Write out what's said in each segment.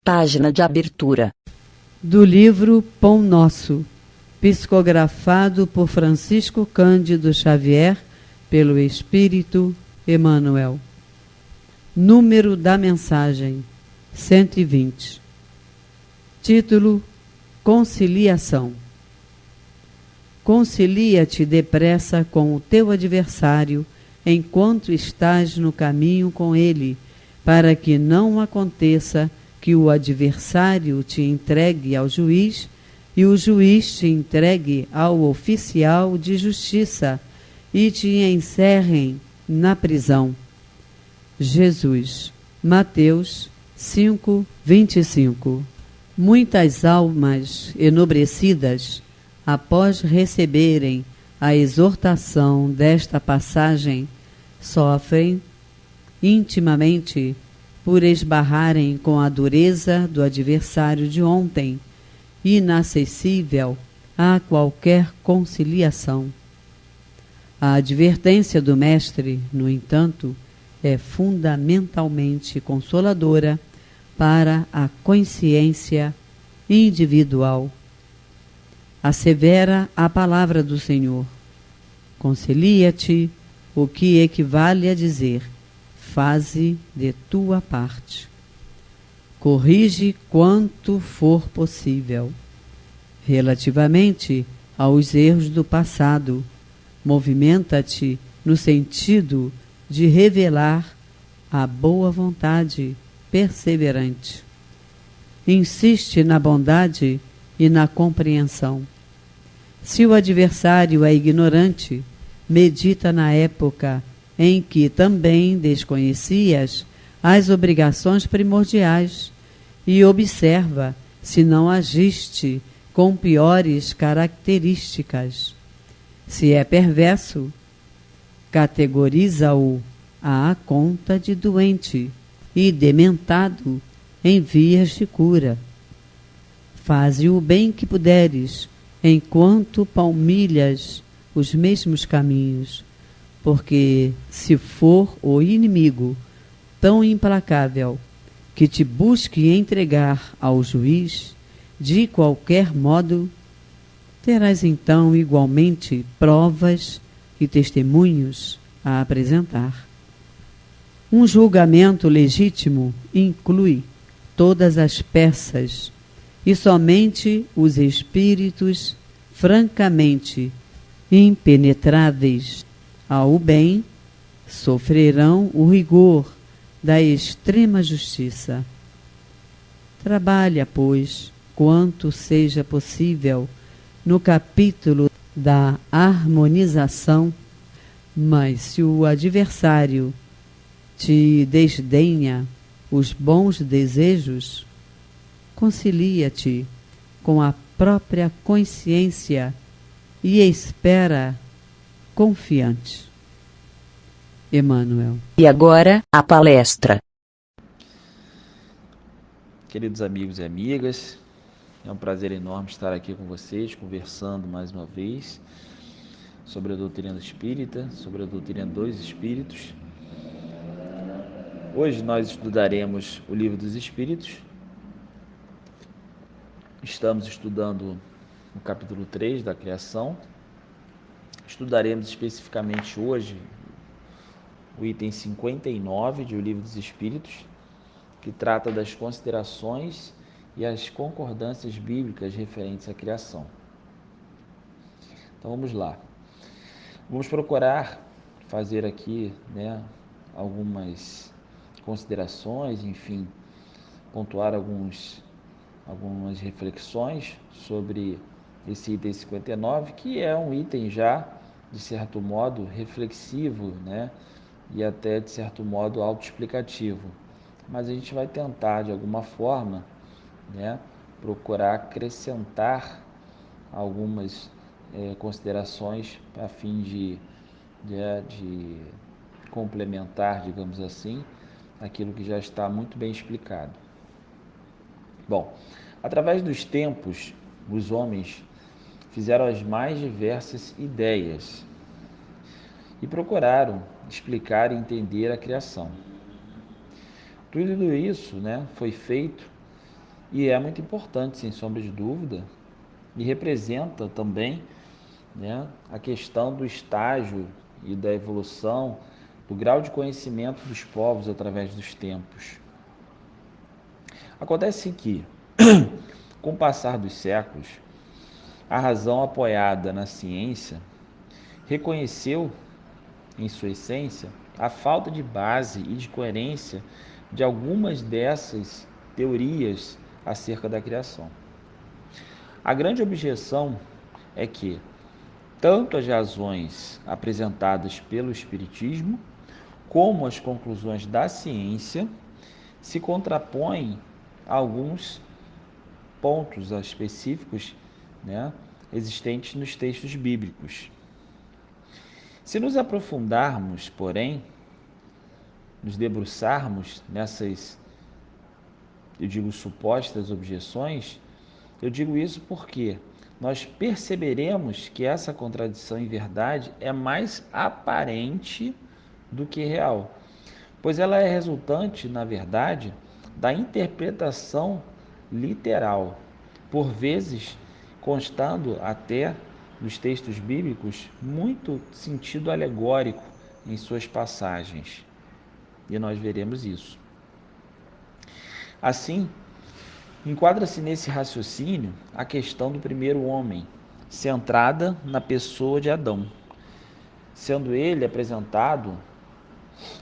Página de abertura. Do livro Pão Nosso, psicografado por Francisco Cândido Xavier, pelo Espírito Emmanuel. Número da mensagem: 120. Título: Conciliação. Concilia-te depressa com o teu adversário, enquanto estás no caminho com ele, para que não aconteça que o adversário te entregue ao juiz e o juiz te entregue ao oficial de justiça e te encerrem na prisão. Jesus. Mateus 5:25. Muitas almas enobrecidas, após receberem a exortação desta passagem, sofrem intimamente por esbarrarem com a dureza do adversário de ontem, inacessível a qualquer conciliação. A advertência do Mestre, no entanto, é fundamentalmente consoladora para a consciência individual. Assevera a palavra do Senhor: concilia-te, o que equivale a dizer: faze de tua parte. Corrige quanto for possível. Relativamente aos erros do passado, movimenta-te no sentido de revelar a boa vontade perseverante. Insiste na bondade e na compreensão. Se o adversário é ignorante, medita na época em que também desconhecias as obrigações primordiais e observa se não agiste com piores características. Se é perverso, categoriza-o à conta de doente e dementado em vias de cura. Faze o bem que puderes, enquanto palmilhas os mesmos caminhos, porque se for o inimigo tão implacável que te busque entregar ao juiz, de qualquer modo, terás então igualmente provas e testemunhos a apresentar. Um julgamento legítimo inclui todas as peças, e somente os espíritos francamente impenetráveis ao bem sofrerão o rigor da extrema justiça. Trabalha, pois, quanto seja possível no capítulo da harmonização, mas se o adversário te desdenha os bons desejos, concilia-te com a própria consciência e espera confiante. Emmanuel. E agora, a palestra. Queridos amigos e amigas, é um prazer enorme estar aqui com vocês, conversando mais uma vez sobre a doutrina espírita, sobre a doutrina dos espíritos. Hoje nós estudaremos o Livro dos Espíritos. Estamos estudando o capítulo 3 da Criação. Estudaremos especificamente hoje o item 59 de O Livro dos Espíritos, que trata das considerações e as concordâncias bíblicas referentes à criação. Então vamos lá. Vamos procurar fazer aqui, algumas considerações, enfim, pontuar algumas reflexões sobre esse item 59, que é um item já, de certo modo, reflexivo, e até, de certo modo, autoexplicativo. Mas a gente vai tentar, de alguma forma, procurar acrescentar algumas considerações a fim de complementar, digamos assim, aquilo que já está muito bem explicado. Bom, através dos tempos, os homens fizeram as mais diversas ideias e procuraram explicar e entender a criação. Tudo isso foi feito e é muito importante, sem sombra de dúvida, e representa também, né, a questão do estágio e da evolução, do grau de conhecimento dos povos através dos tempos. Acontece que, com o passar dos séculos, a razão apoiada na ciência reconheceu, em sua essência, a falta de base e de coerência de algumas dessas teorias acerca da criação. A grande objeção é que tanto as razões apresentadas pelo Espiritismo como as conclusões da ciência se contrapõem a alguns pontos específicos, né, existentes nos textos bíblicos. Se nos aprofundarmos, porém, nos debruçarmos nessas, eu digo, supostas objeções, eu digo isso porque nós perceberemos que essa contradição em verdade é mais aparente do que real, pois ela é resultante, na verdade, da interpretação literal, por vezes constando até nos textos bíblicos muito sentido alegórico em suas passagens. E nós veremos isso. Assim, enquadra-se nesse raciocínio a questão do primeiro homem, centrada na pessoa de Adão, sendo ele apresentado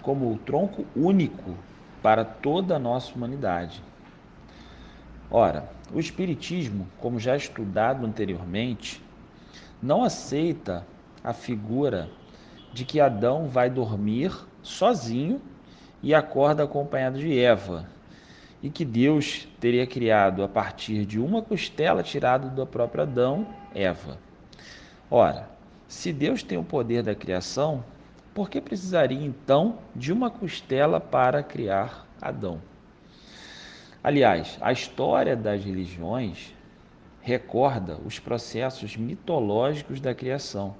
como o tronco único para toda a nossa humanidade. Ora, o Espiritismo, como já estudado anteriormente, não aceita a figura de que Adão vai dormir sozinho e acorda acompanhado de Eva, e que Deus teria criado a partir de uma costela tirada do próprio Adão, Eva. Ora, se Deus tem o poder da criação, por que precisaria então de uma costela para criar Adão? Aliás, a história das religiões recorda os processos mitológicos da criação,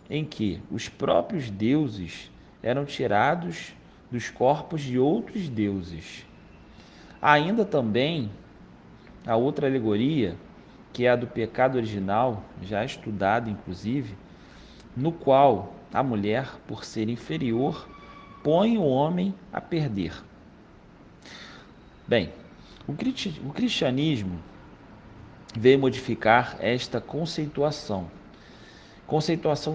em que os próprios deuses eram tirados dos corpos de outros deuses. Há ainda também a outra alegoria, que é a do pecado original, já estudada inclusive, no qual a mulher, por ser inferior, põe o homem a perder. Bem, o cristianismo veio modificar esta conceituação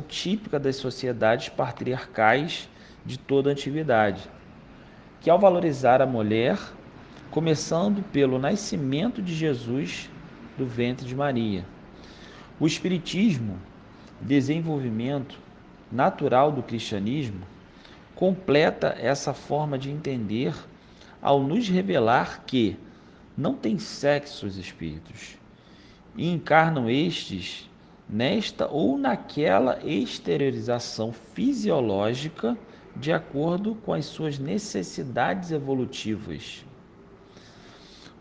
típica das sociedades patriarcais de toda a antiguidade, que ao valorizar a mulher, começando pelo nascimento de Jesus do ventre de Maria, o Espiritismo, desenvolvimento natural do cristianismo, completa essa forma de entender ao nos revelar que não tem sexo os espíritos, e encarnam estes nesta ou naquela exteriorização fisiológica de acordo com as suas necessidades evolutivas.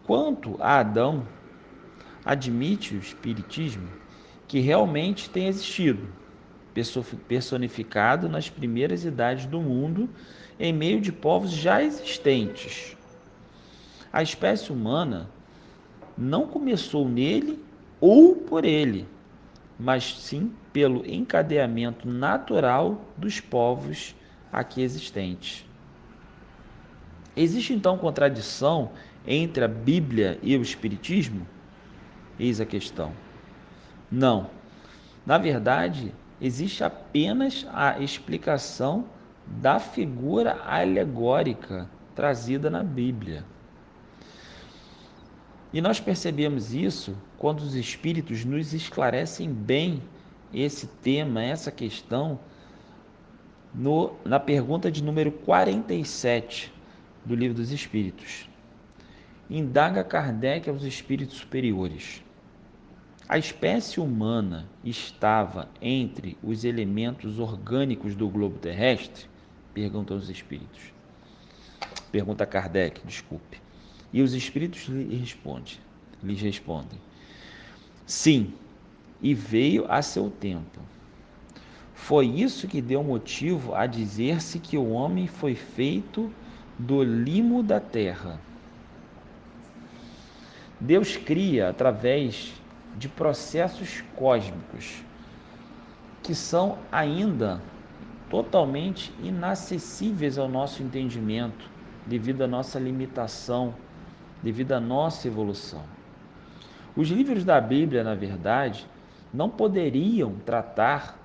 Quanto a Adão, admite o Espiritismo que realmente tem existido, personificado nas primeiras idades do mundo, em meio de povos já existentes. A espécie humana não começou nele ou por ele, mas sim pelo encadeamento natural dos povos aqui existentes. Existe então contradição entre a Bíblia e o Espiritismo? Eis a questão. Não. Na verdade, existe apenas a explicação da figura alegórica trazida na Bíblia. E nós percebemos isso quando os Espíritos nos esclarecem bem esse tema, essa questão, na pergunta de número 47 do Livro dos Espíritos. Indaga Kardec aos espíritos superiores: a espécie humana estava entre os elementos orgânicos do globo terrestre? Perguntam os espíritos. Pergunta Kardec, desculpe. E os espíritos lhes respondem: sim, e veio a seu tempo. Foi isso que deu motivo a dizer-se que o homem foi feito do limo da terra. Deus cria através de processos cósmicos que são ainda totalmente inacessíveis ao nosso entendimento, devido à nossa limitação, devido à nossa evolução. Os livros da Bíblia, na verdade, não poderiam tratar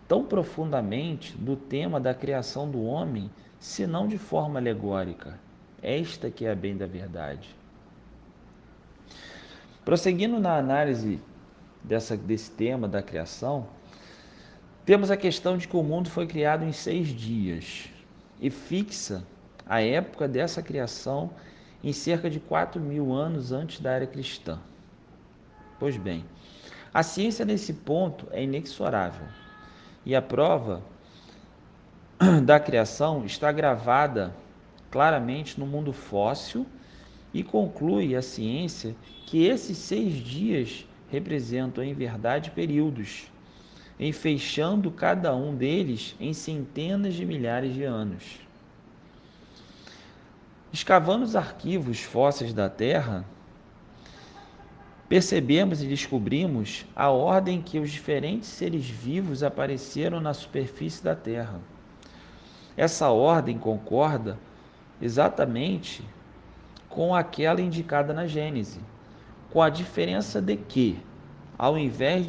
tão profundamente do tema da criação do homem, senão de forma alegórica. Esta que é a bem da verdade. Prosseguindo na análise desse tema da criação, temos a questão de que o mundo foi criado em 6 dias e fixa a época dessa criação em cerca de 4.000 anos antes da era cristã. Pois bem, a ciência nesse ponto é inexorável e a prova da criação está gravada claramente no mundo fóssil e conclui a ciência que esses 6 dias representam, em verdade, períodos, enfeixando cada um deles em centenas de milhares de anos. Escavando os arquivos fósseis da Terra, percebemos e descobrimos a ordem que os diferentes seres vivos apareceram na superfície da Terra. Essa ordem concorda exatamente com aquela indicada na Gênese, com a diferença de que, ao invés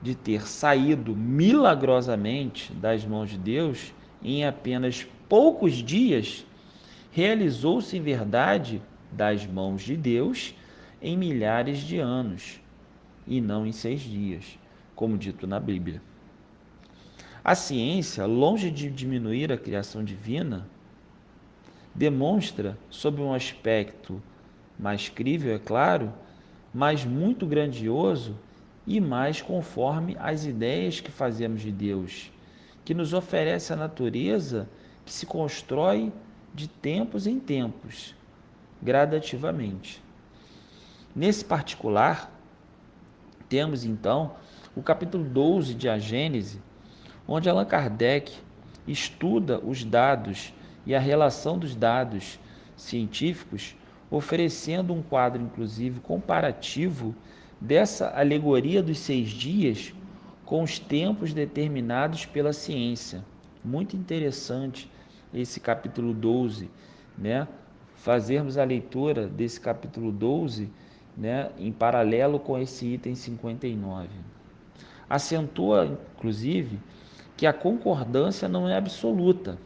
de ter saído milagrosamente das mãos de Deus, em apenas poucos dias, realizou-se em verdade das mãos de Deus em milhares de anos, e não em 6 dias, como dito na Bíblia. A ciência, longe de diminuir a criação divina, demonstra, sob um aspecto mais crível, é claro, mas muito grandioso e mais conforme às ideias que fazemos de Deus, que nos oferece a natureza que se constrói de tempos em tempos, gradativamente. Nesse particular, temos então o capítulo 12 de A Gênese, onde Allan Kardec estuda os dados e a relação dos dados científicos, oferecendo um quadro, inclusive, comparativo dessa alegoria dos 6 dias com os tempos determinados pela ciência. Muito interessante esse capítulo 12, né? Fazermos a leitura desse capítulo 12, né, em paralelo com esse item 59. Acentua, inclusive, que a concordância não é absoluta,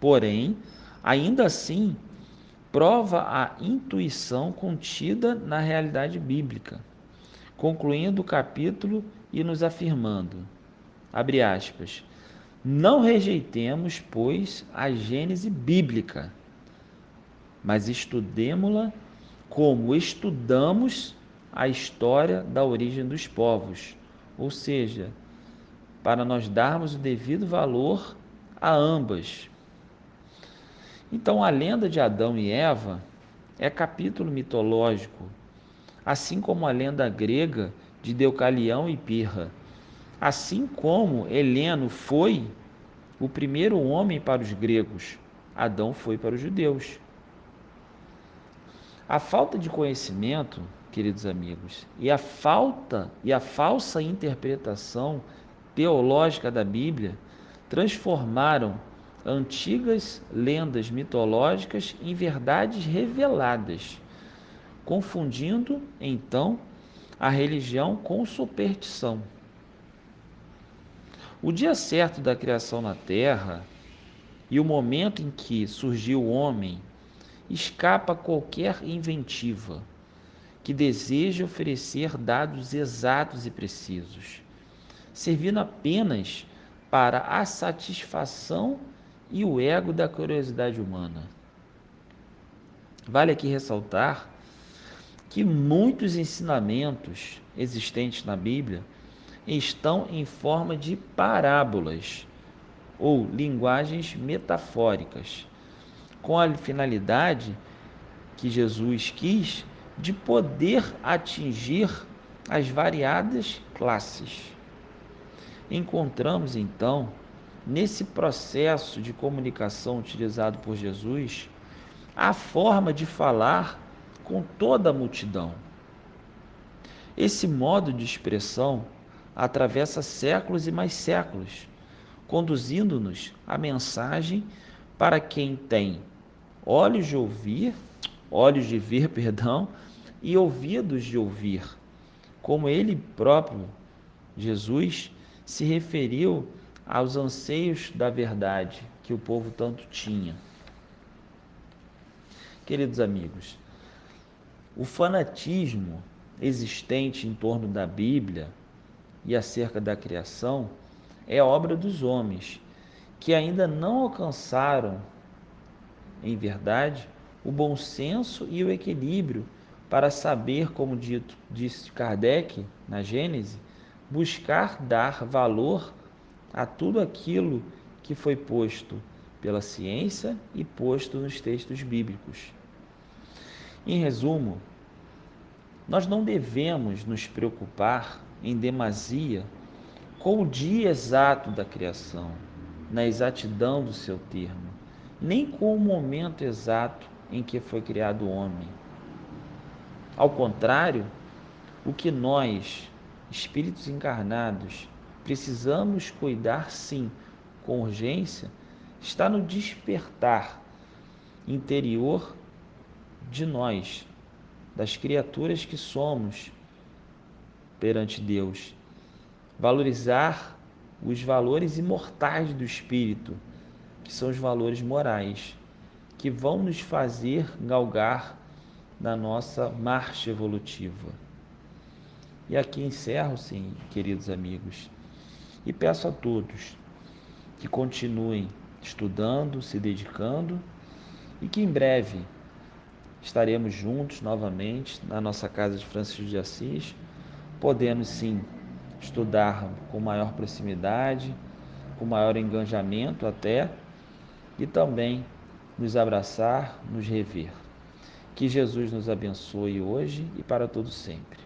porém, ainda assim, prova a intuição contida na realidade bíblica, concluindo o capítulo e nos afirmando, abre aspas, não rejeitemos, pois, a Gênese bíblica, mas estudemo-la como estudamos a história da origem dos povos, ou seja, para nós darmos o devido valor a ambas. Então, a lenda de Adão e Eva é capítulo mitológico, assim como a lenda grega de Deucalião e Pirra, assim como Heleno foi o primeiro homem para os gregos, Adão foi para os judeus. A falta de conhecimento, queridos amigos, e a falsa interpretação teológica da Bíblia transformaram antigas lendas mitológicas em verdades reveladas, confundindo, então, a religião com superstição. O dia certo da criação na Terra e o momento em que surgiu o homem escapa a qualquer inventiva que deseje oferecer dados exatos e precisos, servindo apenas para a satisfação e o ego da curiosidade humana. Vale aqui ressaltar que muitos ensinamentos existentes na Bíblia estão em forma de parábolas ou linguagens metafóricas, com a finalidade que Jesus quis de poder atingir as variadas classes. Encontramos, então, nesse processo de comunicação utilizado por Jesus, a forma de falar com toda a multidão. Esse modo de expressão atravessa séculos e mais séculos, conduzindo-nos à mensagem para quem tem olhos de ver, e ouvidos de ouvir, como ele próprio, Jesus, se referiu aos anseios da verdade que o povo tanto tinha. Queridos amigos, o fanatismo existente em torno da Bíblia e acerca da criação é obra dos homens, que ainda não alcançaram, em verdade, o bom senso e o equilíbrio para saber, como disse Kardec na Gênese, buscar dar valor a tudo aquilo que foi posto pela ciência e posto nos textos bíblicos. Em resumo, nós não devemos nos preocupar em demasia com o dia exato da criação, na exatidão do seu termo, nem com o momento exato em que foi criado o homem. Ao contrário, o que nós, espíritos encarnados, precisamos cuidar sim, com urgência, está no despertar interior de nós, das criaturas que somos perante Deus. Valorizar os valores imortais do espírito, que são os valores morais, que vão nos fazer galgar na nossa marcha evolutiva. E aqui encerro, sim, queridos amigos, e peço a todos que continuem estudando, se dedicando, e que em breve estaremos juntos novamente na nossa casa de Francisco de Assis, podendo sim estudar com maior proximidade, com maior engajamento até, e também nos abraçar, nos rever. Que Jesus nos abençoe hoje e para todo sempre.